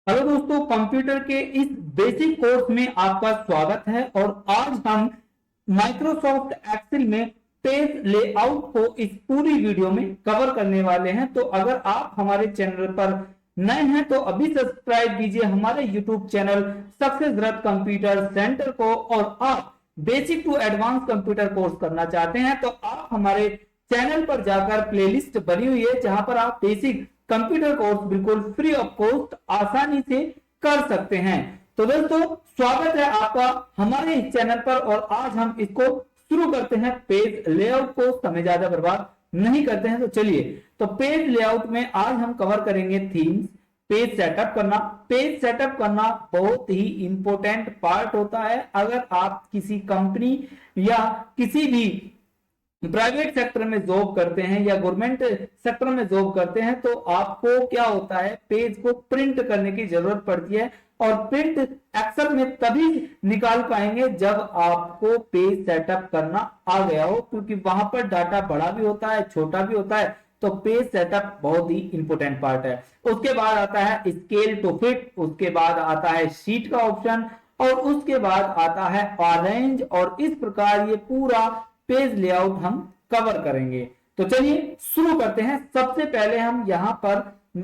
Hello दोस्तों, computer के इस बेसिक कोर्स में आपका स्वागत है। और आज हम माइक्रोसॉफ्ट एक्सेल में पेज लेआउट को इस पूरी वीडियो में कवर करने वाले हैं। तो अगर आप हमारे चैनल पर नए हैं तो अभी सब्सक्राइब कीजिए हमारे YouTube channel success Rath computer centre को। और आप basic to advance computer course करना चाहते हैं तो आप हमारे चैनल पर जाकर प्लेलिस्ट बनी हुई है जहां पर आप बेसिक कंप्यूटर कोर्स बिल्कुल फ्री ऑफ कॉस्ट आसानी से कर सकते हैं। तो दोस्तों, स्वागत है आपका हमारे इस चैनल पर। और आज हम इसको शुरू करते हैं पेज लेआउट को, समय ज्यादा बर्बाद नहीं करते हैं। तो चलिए, तो पेज लेआउट में आज हम कवर करेंगे थीम्स, पेज सेटअप करना। पेज सेटअप करना बहुत ही इंपॉर्टेंट पार्ट होता है। अगर आप किसी कंपनी या किसी भी प्राइवेट सेक्टर में जॉब करते हैं या गवर्नमेंट सेक्टर में जॉब करते हैं तो आपको क्या होता है, पेज को प्रिंट करने की जरूरत पड़ती है। और प्रिंट एक्सेल में तभी निकाल पाएंगे जब आपको पेज सेटअप करना आ गया हो, क्योंकि वहां पर डाटा बड़ा भी होता है, छोटा भी होता है। तो पेज सेटअप बहुत ही इंपॉर्टेंट पार्ट है। उसके बाद आता है स्केल टू फिट, उसके बाद आता है शीट का ऑप्शन, और उसके बाद आता है अरेंज। और इस प्रकार ये पूरा पेज लेआउट हम कवर करेंगे। तो चलिए शुरू करते हैं। सबसे पहले हम यहां पर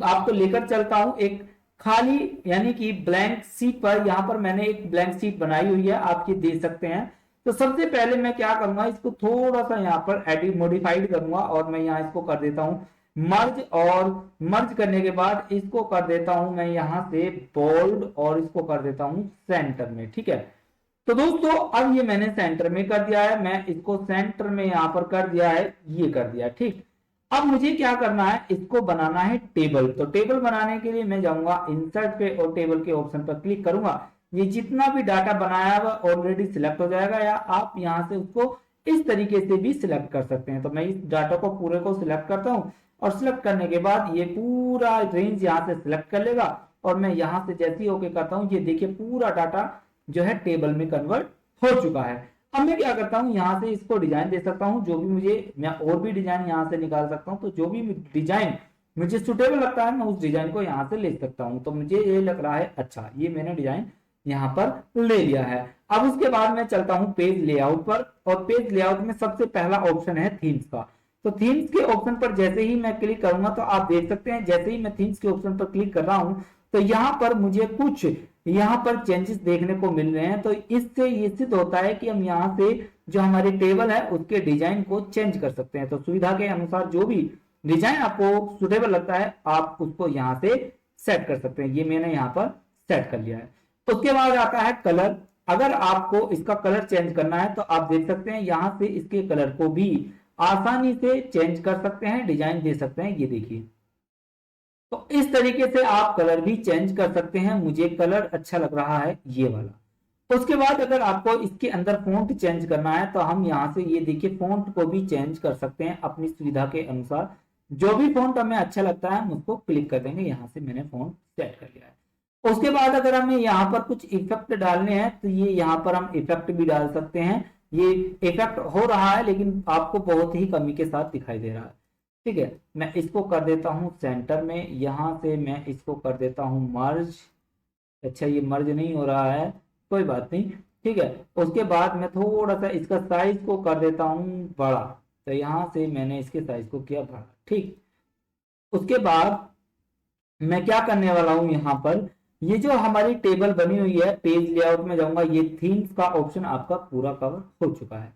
आपको लेकर चलता हूं एक खाली यानी कि ब्लैंक शीट पर। यहां पर मैंने एक ब्लैंक शीट बनाई हुई है, आप ये देख सकते हैं। तो सबसे पहले मैं क्या करूंगा, इसको थोड़ा सा यहां पर एडिट मॉडिफाइड करूंगा और मैं यहां इसको कर देता हूं मर्ज। और मर्ज करने के बाद इसको कर देता हूं मैं यहां से बोल्ड और इसको कर देता हूं सेंटर में। ठीक है, तो दोस्तों अब ये मैंने सेंटर में कर दिया है, मैं इसको सेंटर में यहां पर कर दिया है, ये कर दिया। ठीक, अब मुझे क्या करना है, इसको बनाना है टेबल। तो टेबल बनाने के लिए मैं जाऊंगा इंसर्ट पे और टेबल के ऑप्शन पर क्लिक करूंगा। ये जितना भी डाटा बनाया हुआ ऑलरेडी सिलेक्ट हो जाएगा, या आप यहां से उसको इस तरीके से भी सिलेक्ट कर सकते हैं। तो मैं इस डाटा को पूरे को सिलेक्ट करता हूं और सिलेक्ट करने के बाद ये पूरा रेंज यहां से सिलेक्ट कर लेगा। और मैं यहां से जैसे ही ओके करता हूं, ये देखिए पूरा डाटा जो है टेबल में कन्वर्ट हो चुका है। अब मैं क्या करता हूं, यहां से इसको डिजाइन दे सकता हूं जो भी मुझे, मैं और भी डिजाइन यहां से निकाल सकता हूं। तो जो भी डिजाइन मुझे सुटेबल लगता है मैं उस डिजाइन को यहां से ले सकता हूं। तो मुझे ये लग रहा है अच्छा, ये मैंने डिजाइन यहां पर ले लिया है। अब उसके बाद मैं चलता हूं पेज लेआउट पर। और पेज लेआउट में सबसे पहला ऑप्शन है थीम्स का। तो थीम्स के ऑप्शन पर जैसे ही मैं क्लिक करूंगा तो आप देख सकते हैं, जैसे ही मैं थीम्स के ऑप्शन पर क्लिक कर रहा हूं तो यहां पर मुझे कुछ यहाँ पर चेंजेस देखने को मिल रहे हैं। तो इससे ये सिद्ध होता है कि हम यहाँ से जो हमारे टेबल है उसके डिजाइन को चेंज कर सकते हैं। तो सुविधा के अनुसार जो भी डिजाइन आपको सुटेबल लगता है आप उसको यहाँ से सेट कर सकते हैं। ये मैंने यहाँ पर सेट कर लिया है। उसके बाद आता है कलर। अगर आपको इसका कलर चेंज करना है तो आप देख सकते हैं यहाँ से इसके कलर को भी आसानी से चेंज कर सकते हैं, डिजाइन दे सकते हैं। ये देखिए, तो इस तरीके से आप कलर भी चेंज कर सकते हैं। मुझे कलर अच्छा लग रहा है ये वाला। उसके बाद अगर आपको इसके अंदर फॉन्ट चेंज करना है तो हम यहां से ये देखिए फॉन्ट को भी चेंज कर सकते हैं अपनी सुविधा के अनुसार। जो भी फॉन्ट हमें अच्छा लगता है हम उसको क्लिक कर देंगे। यहां से मैंने फॉन्ट सेट कर लिया है। उसके बाद अगर हमें यहाँ पर कुछ इफेक्ट डालने हैं तो ये यहाँ पर हम इफेक्ट भी डाल सकते हैं। ये इफेक्ट हो रहा है लेकिन आपको बहुत ही कमी के साथ दिखाई दे रहा है। ठीक है, मैं इसको कर देता हूं सेंटर में, यहां से मैं इसको कर देता हूं मर्ज। अच्छा, ये मर्ज नहीं हो रहा है, कोई बात नहीं। ठीक है, उसके बाद मैं थोड़ा सा इसका साइज को कर देता हूं बड़ा। तो यहां से मैंने इसके साइज को किया बड़ा। ठीक, उसके बाद मैं क्या करने वाला हूं, यहाँ पर ये जो हमारी टेबल बनी हुई है पेज लेआउट में जाऊंगा, ये थीम्स का ऑप्शन आपका पूरा कवर हो चुका है।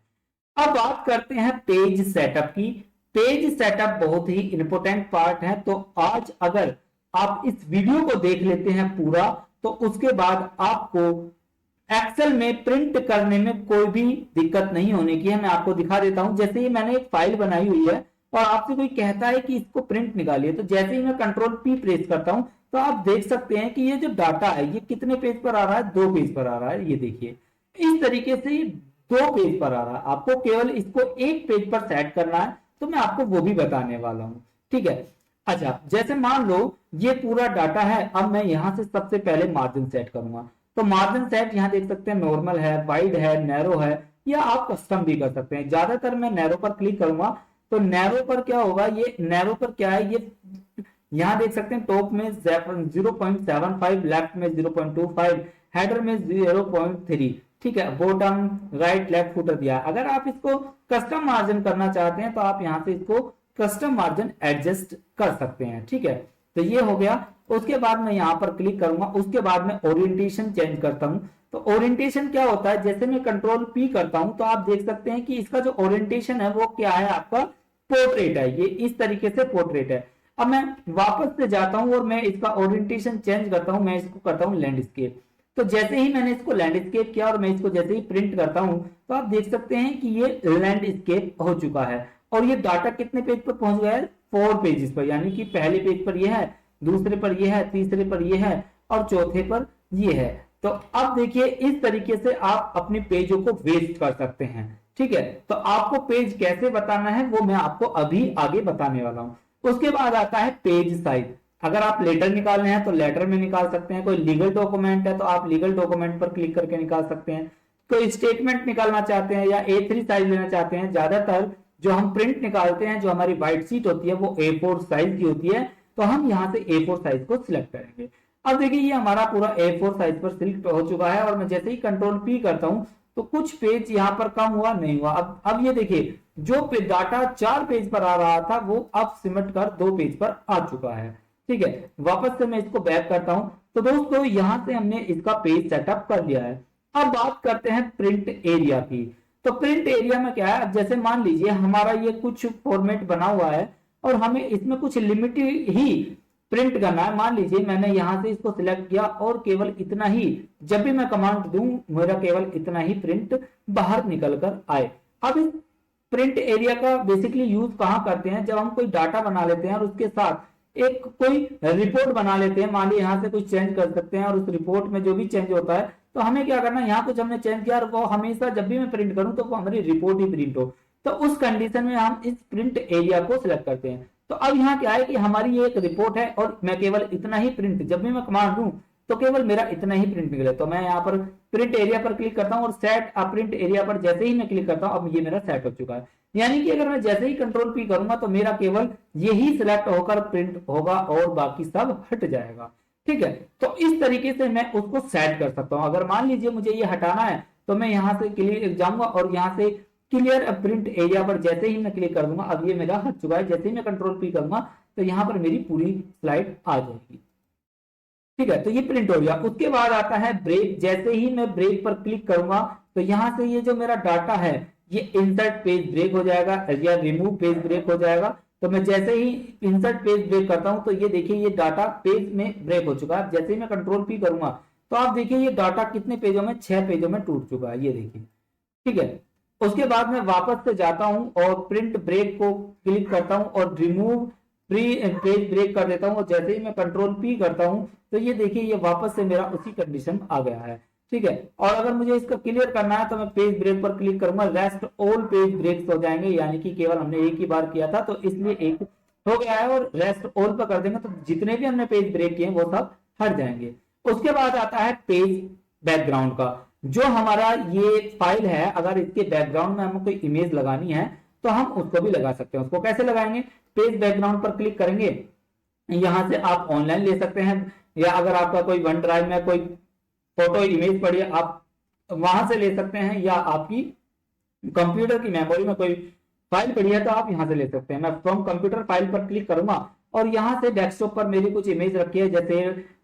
अब बात करते हैं पेज सेटअप की। पेज सेटअप बहुत ही इंपॉर्टेंट पार्ट है। तो आज अगर आप इस वीडियो को देख लेते हैं पूरा, तो उसके बाद आपको एक्सेल में प्रिंट करने में कोई भी दिक्कत नहीं होने की है। मैं आपको दिखा देता हूं। जैसे ही मैंने एक फाइल बनाई हुई है और आपसे कोई कहता है कि इसको प्रिंट निकालिए, तो जैसे ही मैं कंट्रोल पी प्रेस करता हूं तो आप देख सकते हैं कि ये जो डाटा है ये कितने पेज पर आ रहा है, 2 पेज पर आ रहा है। ये देखिए, इस तरीके से 2 पेज पर आ रहा है। आपको केवल इसको 1 पेज पर सेट करना है, तो मैं आपको वो भी बताने वाला हूं। ठीक है, अच्छा, जैसे मान लो ये पूरा डाटा है। अब मैं यहां से सबसे पहले मार्जिन सेट करूंगा। तो मार्जिन सेट यहां देख सकते हैं, नॉर्मल है, वाइड है, नैरो है, या आप कस्टम भी कर सकते हैं। ज्यादातर मैं नैरो पर क्लिक करूंगा। तो नैरो पर क्या होगा, ये नैरो पर क्या है, ये यहाँ देख सकते हैं टॉप में 0.75, लेफ्ट में 0.25, हेडर में 0.3, ठीक है, बॉटम राइट लेफ्ट फुटर दिया। अगर आप इसको कस्टम मार्जिन करना चाहते हैं तो आप यहाँ से इसको कस्टम मार्जिन एडजस्ट कर सकते हैं, ठीक है। तो ये हो गया। उसके बाद मैं यहाँ पर क्लिक करूंगा, उसके बाद मैं ओरिएंटेशन चेंज करता हूं। तो ओरिएंटेशन क्या होता है, जैसे मैं कंट्रोल पी करता हूं तो आप देख सकते हैं कि इसका जो ओरिएंटेशन है वो क्या है, आपका पोर्ट्रेट है। ये इस तरीके से पोर्ट्रेट है। अब मैं वापस से जाता हूं और मैं इसका ओरिएंटेशन चेंज करता हूं, मैं इसको करता हूं लैंडस्केप। तो जैसे ही मैंने इसको लैंडस्केप किया और मैं इसको जैसे ही प्रिंट करता हूं तो आप देख सकते हैं कि ये लैंडस्केप हो चुका है। और ये डाटा कितने पेज पर पहुंच गया है, 4 पेजेस पर, यानी कि पहले पेज पर ये है, दूसरे पर ये है, तीसरे पर ये है और चौथे पर ये है। तो अब देखिए इस तरीके से आप अपने पेजों को वेस्ट कर सकते हैं, ठीक है। तो आपको पेज कैसे बताना है वो मैं आपको अभी आगे बताने वाला हूं। उसके बाद आता है पेज साइज। अगर आप लेटर निकालने हैं तो लेटर में निकाल सकते हैं, कोई लीगल डॉक्यूमेंट है तो आप लीगल डॉक्यूमेंट पर क्लिक करके निकाल सकते हैं, कोई स्टेटमेंट निकालना चाहते हैं या A3 साइज लेना चाहते हैं। ज्यादातर जो हम प्रिंट निकालते हैं, जो हमारी व्हाइट शीट होती है वो A4 साइज की होती है, तो हम यहाँ से A4 साइज को सिलेक्ट करेंगे। अब देखिए ये हमारा पूरा A4 साइज पर सिलेक्ट हो चुका है और मैं जैसे ही कंट्रोल P करता हूं तो कुछ पेज यहाँ पर कम हुआ, नहीं हुआ। अब ये देखिए जो डाटा 4 पेज पर आ रहा था वो अब सिमट कर 2 पेज पर आ चुका है, ठीक है। वापस से मैं इसको बैक करता हूं। तो दोस्तों यहां से हमने इसका पेज सेटअप कर लिया है। अब बात करते हैं प्रिंट एरिया की। तो प्रिंट एरिया में क्या है, अब जैसे मान लीजिए हमारा ये कुछ फॉर्मेट बना हुआ है और हमें इसमें कुछ लिमिट ही प्रिंट करना है। मान लीजिए मैंने यहां से इसको सिलेक्ट किया और केवल इतना ही, जब भी मैं कमांड दूं मेरा केवल इतना ही प्रिंट बाहर निकल कर आए। अब इस प्रिंट एरिया का बेसिकली यूज कहां करते हैं, जब हम कोई डाटा बना लेते हैं और उसके साथ एक कोई रिपोर्ट बना लेते हैं। मान लीजिए यहाँ से कुछ चेंज कर सकते हैं और उस रिपोर्ट में जो भी चेंज होता है तो हमें क्या करना है, यहाँ कुछ हमने चेंज किया और वो हमेशा जब भी मैं प्रिंट करूं तो वो हमारी रिपोर्ट ही प्रिंट हो। तो उस कंडीशन में हम इस प्रिंट एरिया को सिलेक्ट करते हैं। तो अब यहाँ क्या है कि हमारी ये एक रिपोर्ट है और मैं केवल इतना ही प्रिंट, जब भी मैं कमांड दूं तो केवल मेरा इतना ही प्रिंट निकले। तो मैं यहाँ पर प्रिंट एरिया पर क्लिक करता हूँ और सेट अ प्रिंट एरिया पर जैसे ही मैं क्लिक करता हूँ अब ये मेरा सेट हो चुका है। यानी कि अगर मैं जैसे ही कंट्रोल P करूंगा तो मेरा केवल यही सिलेक्ट होकर प्रिंट होगा और बाकी सब हट जाएगा, ठीक है। तो इस तरीके से मैं उसको सेट कर सकता हूं। अगर मान लीजिए मुझे ये हटाना है तो मैं यहां से क्लियर जाऊंगा और यहां से क्लियर प्रिंट एरिया पर जैसे ही मैं क्लिक कर दूंगा अब ये मेरा हट चुका है। जैसे ही मैं कंट्रोल P करूंगा तो यहां पर मेरी पूरी स्लाइड आ जाएगी, ठीक है। तो ये प्रिंट हो गया। उसके बाद आता है ब्रेक। जैसे ही मैं ब्रेक पर क्लिक करूंगा तो यहां से ये जो मेरा डाटा है ये इंसर्ट पेज ब्रेक हो जाएगा या रिमूव पेज ब्रेक हो जाएगा। तो मैं जैसे ही इंसर्ट पेज ब्रेक करता हूं तो ये देखिए ये डाटा पेज में ब्रेक हो चुका है। जैसे ही मैं कंट्रोल P करूंगा तो आप देखिए ये डाटा कितने पेजों में, 6 पेजों में टूट चुका है, ये देखिए, ठीक है। उसके बाद मैं वापस से जाता हूं और प्रिंट ब्रेक को क्लिक करता हूं और रिमूव पेज ब्रेक कर देता हूं और जैसे ही मैं कंट्रोल P करता हूं तो ये देखिए ये वापस से मेरा उसी कंडीशन आ गया है, ठीक है। और अगर मुझे इसका क्लियर करना है तो मैं पेज ब्रेक पर क्लिक करूंगा, रेस्ट ऑल पेज ब्रेक्स हो जाएंगे, यानी कि केवल हमने एक ही बार किया था तो इसलिए एक हो गया है और रेस्ट ऑल पर कर देंगे तो जितने भी हमने पेज ब्रेक किए वो सब हट जाएंगे। उसके बाद आता है पेज बैकग्राउंड का। जो हमारा ये फाइल है अगर इसके बैकग्राउंड में हमें कोई इमेज लगानी है तो हम उसको भी लगा सकते हैं। उसको कैसे लगाएंगे, पेज बैकग्राउंड पर क्लिक करेंगे, यहां से आप ऑनलाइन ले सकते हैं या अगर आपका कोई वन ड्राइव में कोई फोटो इमेज पड़ी है आप वहां से ले सकते हैं या आपकी कंप्यूटर की मेमोरी में कोई फाइल पड़ी है तो आप यहां से ले सकते हैं। मैं फ्रॉम कंप्यूटर फाइल पर क्लिक करूंगा और यहां से डेस्कटॉप पर मेरी कुछ इमेज रखी है, जैसे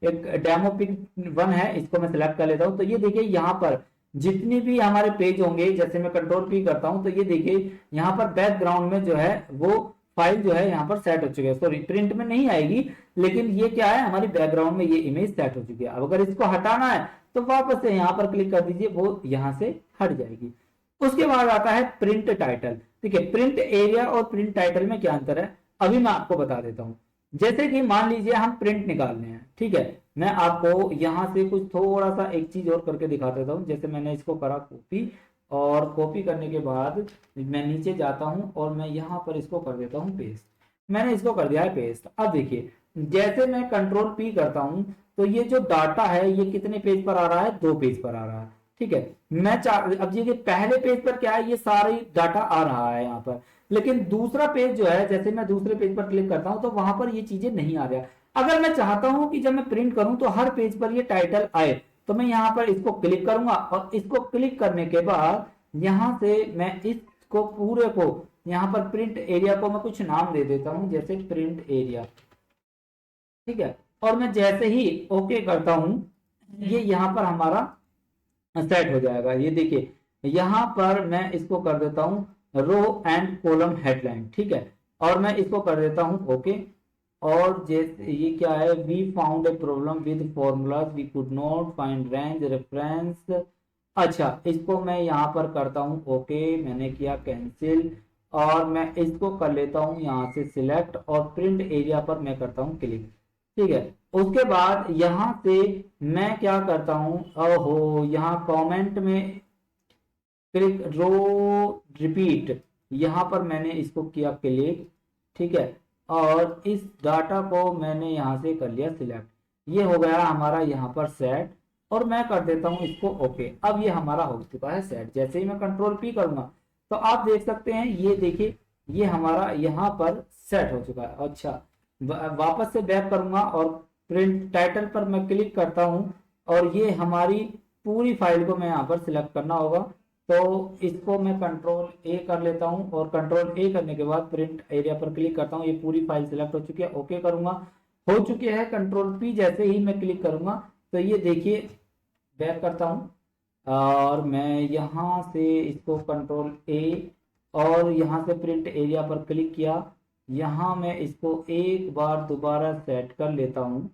एक डेमो पिक 1 है, इसको मैं सिलेक्ट कर लेता हूं। तो ये देखिए यहाँ पर जितनी भी हमारे पेज होंगे, जैसे मैं कंट्रोल P करता हूं तो ये देखिए यहाँ पर बैकग्राउंड में जो है वो फाइल जो है यहाँ पर सेट हो चुकी है। सॉरी प्रिंट में नहीं आएगी लेकिन ये क्या है हमारी बैकग्राउंड में ये इमेज सेट हो चुकी है। अब अगर इसको हटाना है तो वापस से यहाँ पर क्लिक कर दीजिए, वो यहाँ से हट जाएगी। उसके बाद आता है प्रिंट टाइटल, ठीक है। प्रिंट एरिया और प्रिंट टाइटल में क्या अंतर है अभी मैं आपको बता देता हूं। जैसे कि मान लीजिए हम प्रिंट निकालने हैं, ठीक है, मैं आपको यहां से कुछ थोड़ा सा एक चीज और करके दिखा देता हूं। जैसे मैंने इसको करा कॉपी और कॉपी करने के बाद मैं नीचे जाता हूं और मैं यहां पर इसको कर देता हूं पेस्ट। मैंने इसको कर दिया है पेस्ट। अब देखिए जैसे मैं कंट्रोल P करता हूं तो ये जो डाटा है ये कितने पेज पर आ रहा है, 2 पेज पर आ रहा है, ठीक है। मैं अब ये पहले पेज पर क्या है ये सारी डाटा आ रहा है यहाँ पर, लेकिन दूसरा पेज जो है, जैसे मैं दूसरे पेज पर क्लिक करता हूं तो वहां पर ये चीजें नहीं आ रहा। अगर मैं चाहता हूं कि जब मैं प्रिंट करूं तो हर पेज पर ये टाइटल आए, तो मैं यहाँ पर इसको क्लिक करूंगा और इसको क्लिक करने के बाद यहां से मैं इसको पूरे को, यहाँ पर प्रिंट एरिया को मैं कुछ नाम दे देता हूं, जैसे प्रिंट एरिया, ठीक है। और मैं जैसे ही ओके करता हूं, ये यहाँ पर हमारा सेट हो जाएगा। ये देखिए यहां पर मैं इसको कर देता हूं रो एंड कॉलम हेडलाइन, ठीक है। और मैं इसको कर देता हूं ओके। और जैसे ये क्या है, we found a problem with formulas we could not find range reference. अच्छा, इसको मैं यहाँ पर करता हूँ ओके, मैंने किया कैंसिल। और मैं इसको कर लेता हूँ यहाँ से सिलेक्ट और प्रिंट एरिया पर मैं करता हूँ क्लिक, ठीक है। उसके बाद यहाँ से मैं क्या करता हूँ, ओहो यहाँ कमेंट में क्लिक रो रिपीट, यहाँ पर मैंने इसको किया क्लिक, ठीक है। और इस डाटा को मैंने यहाँ से कर लिया सिलेक्ट, ये हो गया हमारा यहाँ पर सेट। और मैं कर देता हूँ इसको ओके। अब ये हमारा हो चुका है सेट। जैसे ही मैं कंट्रोल पी करूंगा तो आप देख सकते हैं, ये देखिए ये हमारा यहाँ पर सेट हो चुका है। अच्छा, वापस से बैक करूंगा और प्रिंट टाइटल पर मैं क्लिक करता हूँ और ये हमारी पूरी फाइल को मैं यहाँ पर सिलेक्ट करना होगा। तो इसको मैं कंट्रोल ए कर लेता हूँ और कंट्रोल ए करने के बाद प्रिंट एरिया पर क्लिक करता हूँ, ये पूरी फाइल सिलेक्ट हो चुकी है, ओके करूंगा, हो चुकी है। कंट्रोल पी जैसे ही मैं क्लिक करूंगा तो ये देखिए बैक करता हूँ और मैं यहाँ से इसको कंट्रोल ए और यहाँ से प्रिंट एरिया पर क्लिक किया, यहाँ मैं इसको एक बार दोबारा सेट कर लेता हूँ।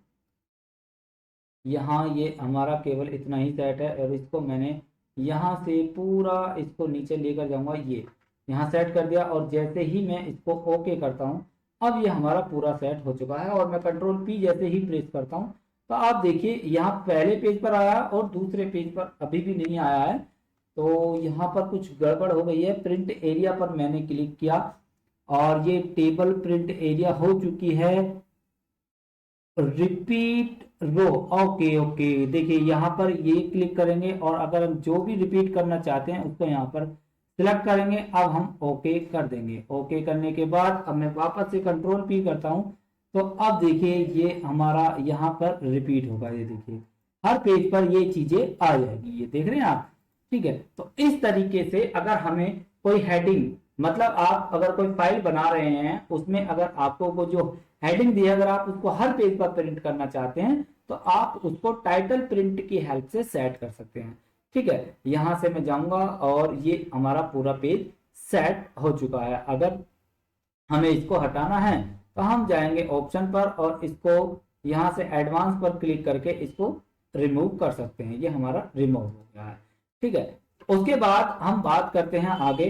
यहाँ ये हमारा केवल इतना ही सेट है और इसको मैंने यहाँ से पूरा इसको नीचे लेकर जाऊंगा, ये यहाँ सेट कर दिया। और जैसे ही मैं इसको ओके करता हूँ, अब ये हमारा पूरा सेट हो चुका है। और मैं कंट्रोल पी जैसे ही प्रेस करता हूँ तो आप देखिए यहाँ पहले पेज पर आया और दूसरे पेज पर अभी भी नहीं आया है। तो यहाँ पर कुछ गड़बड़ हो गई है। प्रिंट एरिया पर मैंने क्लिक किया और ये टेबल प्रिंट एरिया हो चुकी है। रिपीट रो, ओके ओके, देखिए यहाँ पर ये क्लिक करेंगे और अगर हम जो भी रिपीट करना चाहते हैं उसको यहाँ पर सिलेक्ट करेंगे। अब हम ओके कर देंगे। ओके करने के बाद अब मैं वापस से कंट्रोल पी करता हूँ तो अब देखिए ये हमारा यहाँ पर रिपीट होगा। ये देखिए हर पेज पर ये चीजें आ जाएगी, ये देख रहे हैं आप, ठीक है। तो इस तरीके से अगर हमें कोई हेडिंग, मतलब आप अगर कोई फाइल बना रहे हैं उसमें अगर आपको वो जो हेडिंग दी है अगर आप उसको हर पेज पर प्रिंट करना चाहते हैं तो आप उसको टाइटल प्रिंट की हेल्प से सेट कर सकते हैं, ठीक है। यहां से मैं जाऊंगा और ये हमारा पूरा पेज सेट हो चुका है। अगर हमें इसको हटाना है तो हम जाएंगे ऑप्शन पर और इसको यहां से एडवांस पर क्लिक करके इसको रिमूव कर सकते हैं। ये हमारा रिमूव हो गया है, ठीक है। उसके बाद हम बात करते हैं आगे।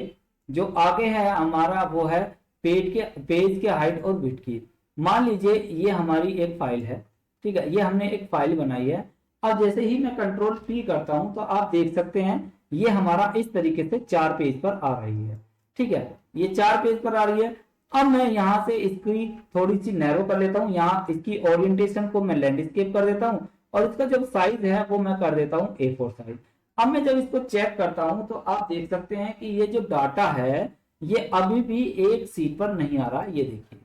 जो आगे है हमारा वो है पेज के हाइट और विड्थ की। मान लीजिए ये हमारी एक फाइल है, ठीक है, ये हमने एक फाइल बनाई है। अब जैसे ही मैं कंट्रोल पी करता हूं तो आप देख सकते हैं ये हमारा इस तरीके से 4 पेज पर आ रही है, ठीक है, ये 4 पेज पर आ रही है। अब मैं यहाँ से इसकी थोड़ी सी नैरो कर लेता हूँ, यहाँ इसकी ओरिएंटेशन को मैं लैंडस्केप कर देता हूँ और इसका जो साइज है वो मैं कर देता हूँ A4 साइज। अब मैं जब इसको चेक करता हूं तो आप देख सकते हैं कि ये जो डाटा है ये अभी भी एक सीट पर नहीं आ रहा, ये देखिए,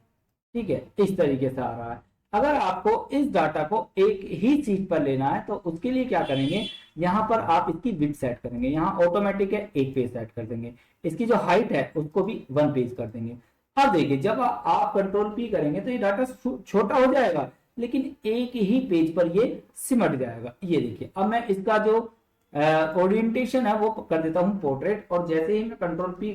ठीक है, इस तरीके से आ रहा है। अगर आपको इस डाटा को एक ही सीट पर लेना है तो उसके लिए क्या करेंगे, यहाँ पर आप इसकी विड्थ सेट करेंगे, यहाँ ऑटोमेटिक है 1 पेज सेट कर देंगे, इसकी जो हाइट है उसको भी 1 पेज कर देंगे। अब देखिए जब आप कंट्रोल पी करेंगे तो ये डाटा छोटा हो जाएगा लेकिन एक ही पेज पर ये सिमट जाएगा। ये देखिए अब मैं इसका जो ओरिएंटेशन है वो कर देता हूं पोर्ट्रेट और जैसे ही मैं कंट्रोल पी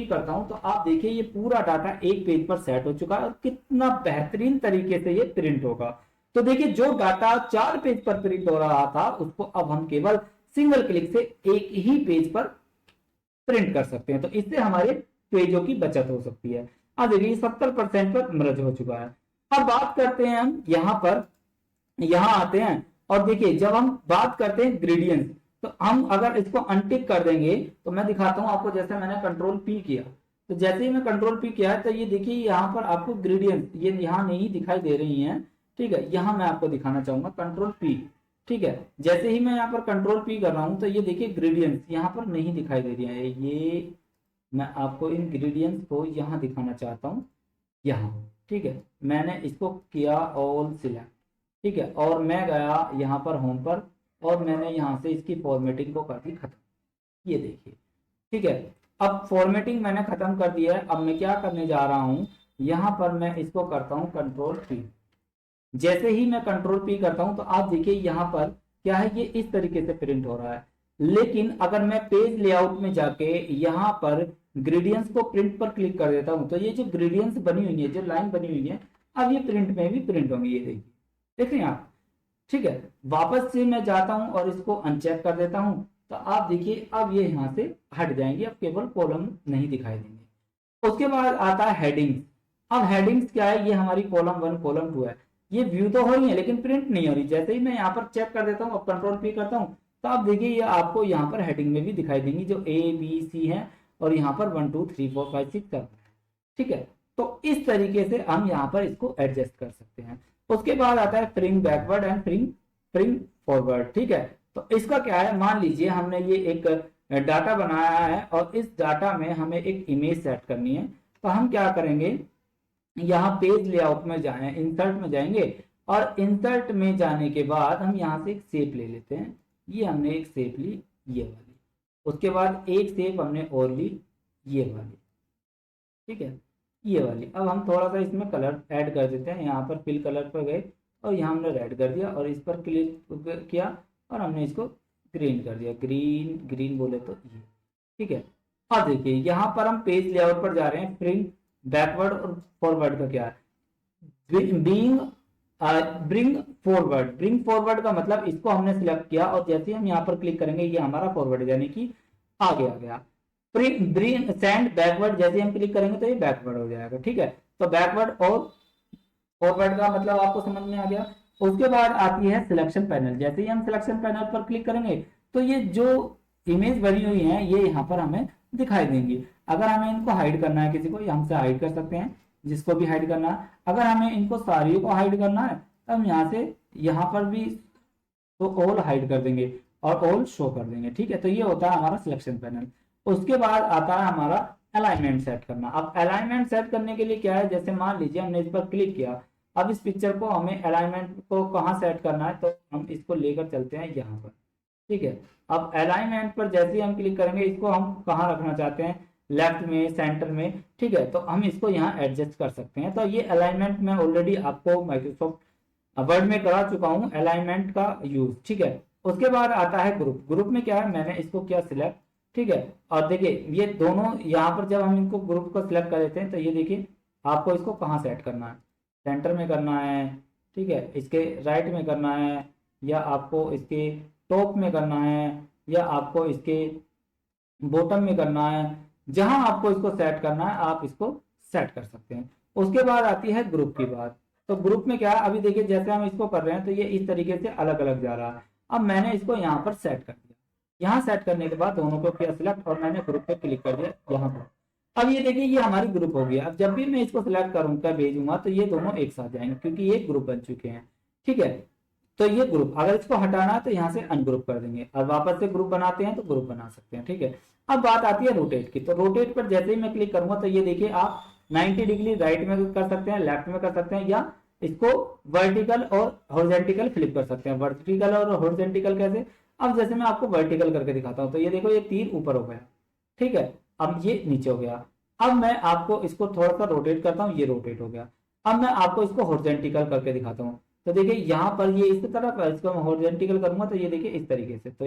करता हूं तो आप देखिए ये पूरा डाटा एक पेज पर सेट हो चुका है और कितना बेहतरीन तरीके से ये प्रिंट होगा। तो देखिए जो डाटा 4 पेज पर प्रिंट हो रहा था उसको अब हम केवल सिंगल क्लिक से एक ही पेज पर प्रिंट कर सकते हैं। तो इससे हमारे पेजों की बचत हो सकती है। अब देखिए 70% पर मर्ज हो चुका है। अब बात करते हैं हम यहाँ आते हैं और देखिए जब हम बात करते हैं ग्रेडियंट तो हम अगर इसको अनटिक कर देंगे तो मैं दिखाता हूं आपको। जैसे मैंने कंट्रोल पी किया तो जैसे ही मैं कंट्रोल पी किया तो ये देखिए यहाँ पर आपको ग्रेडियंट ये यहाँ नहीं दिखाई दे रही हैं, ठीक है, यहाँ मैं आपको दिखाना चाहूंगा कंट्रोल पी, ठीक है। जैसे ही मैं यहाँ पर कंट्रोल पी कर रहा हूं तो ये देखिए ग्रेडियंट यहाँ पर नहीं दिखाई दे रही है, ये मैं आपको इंग्रेडिएंट्स को यहाँ दिखाना चाहता हूँ, यहाँ, ठीक है। मैंने इसको किया ऑल सिलेक्ट, ठीक है, और मैं गया यहाँ पर होम पर, और मैंने यहाँ से इसकी फॉर्मेटिंग को कर दी खत्म। ये देखिए, ठीक है। अब फॉर्मेटिंग मैंने खत्म कर दिया है। अब मैं क्या करने जा रहा हूँ, यहाँ पर मैं इसको करता हूँ कंट्रोल पी। जैसे ही मैं कंट्रोल पी करता हूँ तो आप देखिए यहाँ पर क्या है, ये इस तरीके से प्रिंट हो रहा है। लेकिन अगर मैं पेज लेआउट में जाके यहाँ पर ग्रेडियंट्स को प्रिंट पर क्लिक कर देता हूँ, तो ये जो ग्रेडियंट्स बनी हुई है, जो लाइन बनी हुई है, अब ये प्रिंट में भी प्रिंट होंगी। ये देखिए, देख रहे हैं आप, ठीक है। वापस से मैं जाता हूँ और इसको अनचेक कर देता हूँ, तो आप देखिए अब ये यहाँ से हट जाएंगे, अब केवल कॉलम नहीं दिखाई देंगे। उसके बाद आता है हेडिंग्स। अब हेडिंग्स क्या है, ये हमारी कॉलम 1 कॉलम 2 है, ये व्यू तो हो रही है लेकिन प्रिंट नहीं हो रही। जैसे ही मैं यहाँ पर चेक कर देता हूँ, अब कंट्रोल पी करता हूँ, तो आप देखिए ये आपको यहाँ पर हेडिंग में भी दिखाई देंगी, जो ए बी सी है, और यहाँ पर 1 2 3 4 5 6 7, ठीक है। तो इस तरीके से हम यहाँ पर इसको एडजस्ट कर सकते हैं। उसके बाद आता है फ्रिंग बैकवर्ड एंड फ्रिंग फॉरवर्ड, ठीक है। तो इसका क्या है, मान लीजिए हमने ये एक डाटा बनाया है और इस डाटा में हमें एक इमेज सेट करनी है, तो हम क्या करेंगे, यहाँ पेज लेआउट में जाए, इंसर्ट में जाएंगे, और इंसर्ट में जाने के बाद हम यहाँ से एक शेप ले लेते हैं। ये हमने एक शेप ली, ये वाली। उसके बाद एक शेप हमने और ली, ये वाली, ठीक है, ये वाली। अब हम थोड़ा सा इसमें कलर ऐड कर देते हैं। यहाँ पर फिल कलर पर गए और यहाँ हमने रेड कर दिया, और इस पर क्लिक किया और हमने इसको ग्रीन कर दिया, ग्रीन ग्रीन बोले तो ये, ठीक है। अब देखिए यहाँ पर हम पेज लेआउट पर जा रहे हैं। फ्रिंग बैकवर्ड और फॉरवर्ड का क्या है, ब्रिंग फॉरवर्ड का मतलब इसको हमने सिलेक्ट किया और जैसे हम यहाँ पर क्लिक करेंगे ये हमारा फॉरवर्ड यानी कि आगे आ गया। ब्रिंग सेंड बैकवर्ड, जैसे हम क्लिक करेंगे तो ये बैकवर्ड हो जाएगा, ठीक है। तो बैकवर्ड और फॉरवर्ड का मतलब आपको समझ में आ गया। उसके बाद आती है सिलेक्शन पैनल। जैसे ही हम सिलेक्शन पैनल पर क्लिक करेंगे तो ये जो इमेज बनी हुई है ये यहाँ पर हमें दिखाई देंगी। अगर हमें इनको हाइड करना है, किसी को हमसे हाइड कर सकते हैं, जिसको भी हाइड करना है। अगर हमें इनको सारी को हाइड करना है तो हम यहाँ से यहाँ पर भी तो ऑल हाइड कर देंगे और ऑल शो कर देंगे, ठीक है। तो ये होता है हमारा सिलेक्शन पैनल। उसके बाद आता है हमारा अलाइनमेंट सेट करना। अब अलाइनमेंट सेट करने के लिए क्या है, जैसे मान लीजिए हमने इस पर क्लिक किया, अब इस पिक्चर को हमें अलाइनमेंट को कहाँ सेट करना है, तो हम इसको लेकर चलते हैं यहाँ पर, ठीक है। अब अलाइनमेंट पर जैसे ही हम क्लिक करेंगे, इसको हम कहाँ रखना चाहते हैं, लेफ्ट में, सेंटर में, ठीक है। तो हम इसको यहाँ एडजस्ट कर सकते हैं। तो ये अलाइनमेंट मैं ऑलरेडी आपको माइक्रोसॉफ्ट वर्ड में करा चुका हूँ, अलाइनमेंट का यूज, ठीक है। उसके बाद आता है ग्रुप। ग्रुप में क्या है, मैंने इसको किया सिलेक्ट, ठीक है। और देखिए ये दोनों यहाँ पर जब हम इनको ग्रुप को सिलेक्ट कर देते हैं तो ये देखिए आपको इसको कहाँ सेट करना है, सेंटर में करना है, ठीक है, इसके राइट में करना है, या आपको इसके टॉप में करना है, या आपको इसके बॉटम में करना है। जहां आपको इसको सेट करना है आप इसको सेट कर सकते हैं। उसके बाद आती है ग्रुप की बात। तो ग्रुप में क्या है, अभी देखिए जैसे हम इसको कर रहे हैं तो ये इस तरीके से अलग अलग जा रहा है। अब मैंने इसको यहाँ पर सेट कर दिया। यहाँ सेट करने के बाद दोनों को किया सिलेक्ट और मैंने ग्रुप पे क्लिक कर दिया यहाँ पर। अब ये देखिए ये हमारी ग्रुप हो गया। अब जब भी मैं इसको सिलेक्ट करूंगा, भेजूंगा, तो ये दोनों एक साथ जाएंगे क्योंकि ये ग्रुप बन चुके हैं, ठीक है। तो ये ग्रुप, अगर इसको हटाना है तो यहाँ से अनग्रुप कर देंगे और वापस से ग्रुप बनाते हैं तो ग्रुप बना सकते हैं, ठीक है। अब बात आती है रोटेट की। तो रोटेट पर जैसे ही मैं क्लिक करूंगा तो ये देखिए आप 90 डिग्री राइट में कर सकते हैं, लेफ्ट में कर सकते हैं, या इसको वर्टिकल और हॉरिजॉन्टल फ्लिप कर सकते हैं। वर्टिकल और हॉरिजॉन्टल कैसे, अब जैसे मैं आपको वर्टिकल करके दिखाता हूँ तो ये देखो ये तीर ऊपर हो गया, ठीक है, अब ये नीचे हो गया। अब मैं आपको इसको थोड़ा सा रोटेट करता हूँ, ये रोटेट हो गया। अब मैं आपको इसको हॉरिजॉन्टल करके दिखाता हूँ। तो देखिए यहाँ पर ये इस तरफ है, इसको मैं हॉरिजॉन्टल करूंगा तो ये देखिए इस तरीके से, तो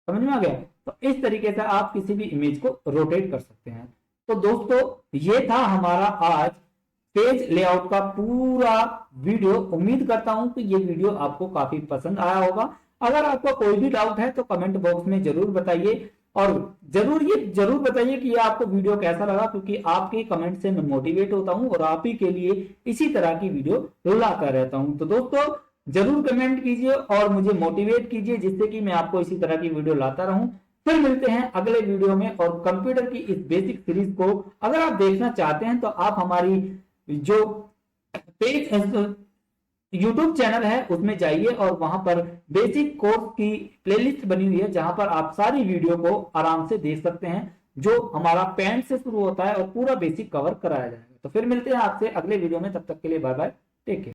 समझ में आ गया। तो इस तरीके से आप किसी भी इमेज को रोटेट कर सकते हैं। तो दोस्तों ये था हमारा आज पेज लेआउट का पूरा वीडियो। उम्मीद करता हूं कि ये वीडियो आपको काफी पसंद आया होगा। अगर आपको कोई भी डाउट है तो कमेंट बॉक्स में जरूर बताइए, और जरूर बताइए कि ये आपको वीडियो कैसा लगा, क्योंकि आपके कमेंट से मैं मोटिवेट होता हूं और आप ही के लिए इसी तरह की वीडियो लाता रहता हूं। तो दोस्तों जरूर कमेंट कीजिए और मुझे मोटिवेट कीजिए, जिससे कि मैं आपको इसी तरह की वीडियो लाता रहूं। फिर मिलते हैं अगले वीडियो में। और कंप्यूटर की इस बेसिक सीरीज को अगर आप देखना चाहते हैं तो आप हमारी जो पेज यूट्यूब चैनल है उसमें जाइए और वहां पर बेसिक कोर्स की प्लेलिस्ट बनी हुई है, जहां पर आप सारी वीडियो को आराम से देख सकते हैं। जो हमारा पैंट से शुरू होता है और पूरा बेसिक कवर कराया जाएगा। तो फिर मिलते हैं आपसे अगले वीडियो में, तब तक के लिए बाय बाय, टेक केयर।